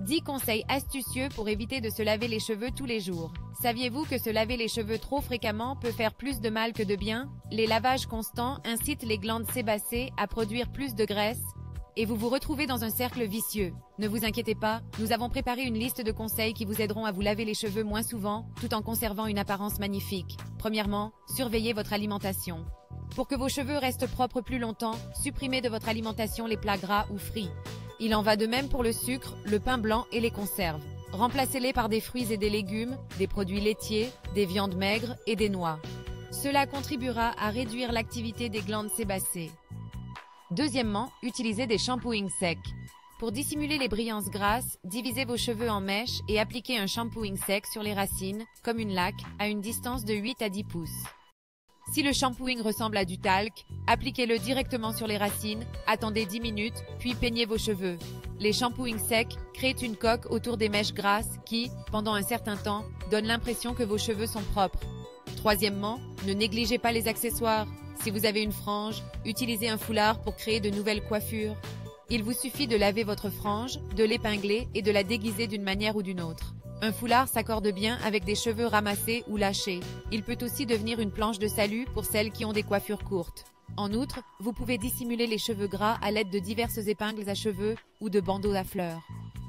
10 conseils astucieux pour éviter de se laver les cheveux tous les jours. Saviez-vous que se laver les cheveux trop fréquemment peut faire plus de mal que de bien? Les lavages constants incitent les glandes sébacées à produire plus de graisse et vous vous retrouvez dans un cercle vicieux. Ne vous inquiétez pas, nous avons préparé une liste de conseils qui vous aideront à vous laver les cheveux moins souvent tout en conservant une apparence magnifique. Premièrement, surveillez votre alimentation. Pour que vos cheveux restent propres plus longtemps, supprimez de votre alimentation les plats gras ou frits. Il en va de même pour le sucre, le pain blanc et les conserves. Remplacez-les par des fruits et des légumes, des produits laitiers, des viandes maigres et des noix. Cela contribuera à réduire l'activité des glandes sébacées. Deuxièmement, utilisez des shampooings secs. Pour dissimuler les brillances grasses, divisez vos cheveux en mèches et appliquez un shampooing sec sur les racines, comme une laque, à une distance de 8 à 10 pouces. Si le shampooing ressemble à du talc, appliquez-le directement sur les racines, attendez 10 minutes, puis peignez vos cheveux. Les shampooings secs créent une coque autour des mèches grasses qui, pendant un certain temps, donnent l'impression que vos cheveux sont propres. Troisièmement, ne négligez pas les accessoires. Si vous avez une frange, utilisez un foulard pour créer de nouvelles coiffures. Il vous suffit de laver votre frange, de l'épingler et de la déguiser d'une manière ou d'une autre. Un foulard s'accorde bien avec des cheveux ramassés ou lâchés. Il peut aussi devenir une planche de salut pour celles qui ont des coiffures courtes. En outre, vous pouvez dissimuler les cheveux gras à l'aide de diverses épingles à cheveux ou de bandeaux à fleurs.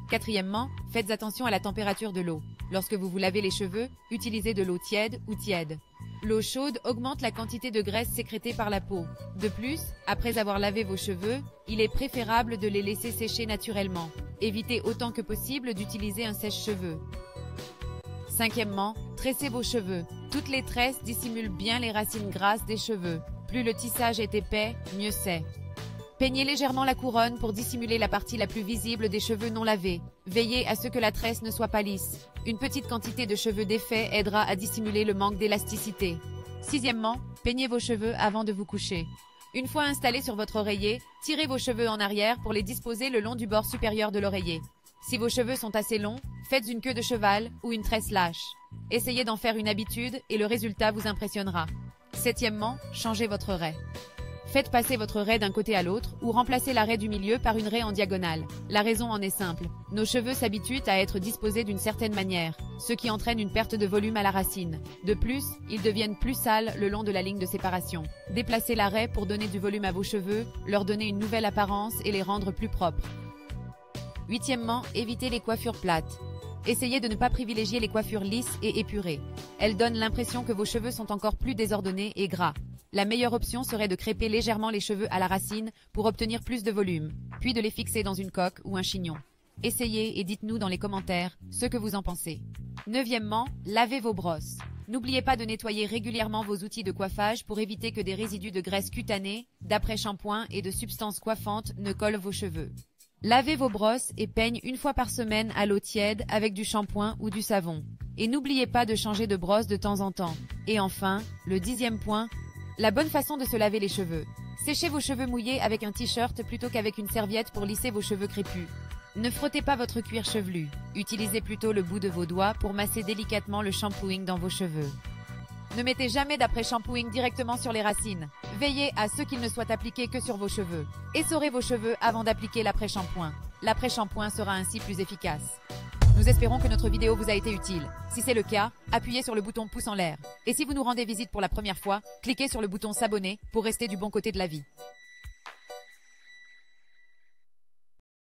Quatrièmement, faites attention à la température de l'eau. Lorsque vous vous lavez les cheveux, utilisez de l'eau tiède ou tiède. L'eau chaude augmente la quantité de graisse sécrétée par la peau. De plus, après avoir lavé vos cheveux, il est préférable de les laisser sécher naturellement. Évitez autant que possible d'utiliser un sèche-cheveux. Cinquièmement, tressez vos cheveux. Toutes les tresses dissimulent bien les racines grasses des cheveux. Plus le tissage est épais, mieux c'est. Peignez légèrement la couronne pour dissimuler la partie la plus visible des cheveux non lavés. Veillez à ce que la tresse ne soit pas lisse. Une petite quantité de cheveux défaits aidera à dissimuler le manque d'élasticité. Sixièmement, peignez vos cheveux avant de vous coucher. Une fois installés sur votre oreiller, tirez vos cheveux en arrière pour les disposer le long du bord supérieur de l'oreiller. Si vos cheveux sont assez longs, faites une queue de cheval ou une tresse lâche. Essayez d'en faire une habitude et le résultat vous impressionnera. Septièmement, changez votre raie. Faites passer votre raie d'un côté à l'autre ou remplacez la raie du milieu par une raie en diagonale. La raison en est simple. Nos cheveux s'habituent à être disposés d'une certaine manière, ce qui entraîne une perte de volume à la racine. De plus, ils deviennent plus sales le long de la ligne de séparation. Déplacez la raie pour donner du volume à vos cheveux, leur donner une nouvelle apparence et les rendre plus propres. Huitièmement, évitez les coiffures plates. Essayez de ne pas privilégier les coiffures lisses et épurées. Elles donnent l'impression que vos cheveux sont encore plus désordonnés et gras. La meilleure option serait de crêper légèrement les cheveux à la racine pour obtenir plus de volume, puis de les fixer dans une coque ou un chignon. Essayez et dites-nous dans les commentaires ce que vous en pensez. Neuvièmement, lavez vos brosses. N'oubliez pas de nettoyer régulièrement vos outils de coiffage pour éviter que des résidus de graisse cutanée, d'après-shampoing et de substances coiffantes ne collent vos cheveux. Lavez vos brosses et peigne une fois par semaine à l'eau tiède avec du shampoing ou du savon. Et n'oubliez pas de changer de brosse de temps en temps. Et enfin, le 10e point, la bonne façon de se laver les cheveux. Séchez vos cheveux mouillés avec un t-shirt plutôt qu'avec une serviette pour lisser vos cheveux crépus. Ne frottez pas votre cuir chevelu. Utilisez plutôt le bout de vos doigts pour masser délicatement le shampooing dans vos cheveux. Ne mettez jamais d'après-shampooing directement sur les racines. Veillez à ce qu'il ne soit appliqué que sur vos cheveux. Essorez vos cheveux avant d'appliquer l'après-shampoing. L'après-shampoing sera ainsi plus efficace. Nous espérons que notre vidéo vous a été utile. Si c'est le cas, appuyez sur le bouton pouce en l'air. Et si vous nous rendez visite pour la première fois, cliquez sur le bouton s'abonner pour rester du bon côté de la vie.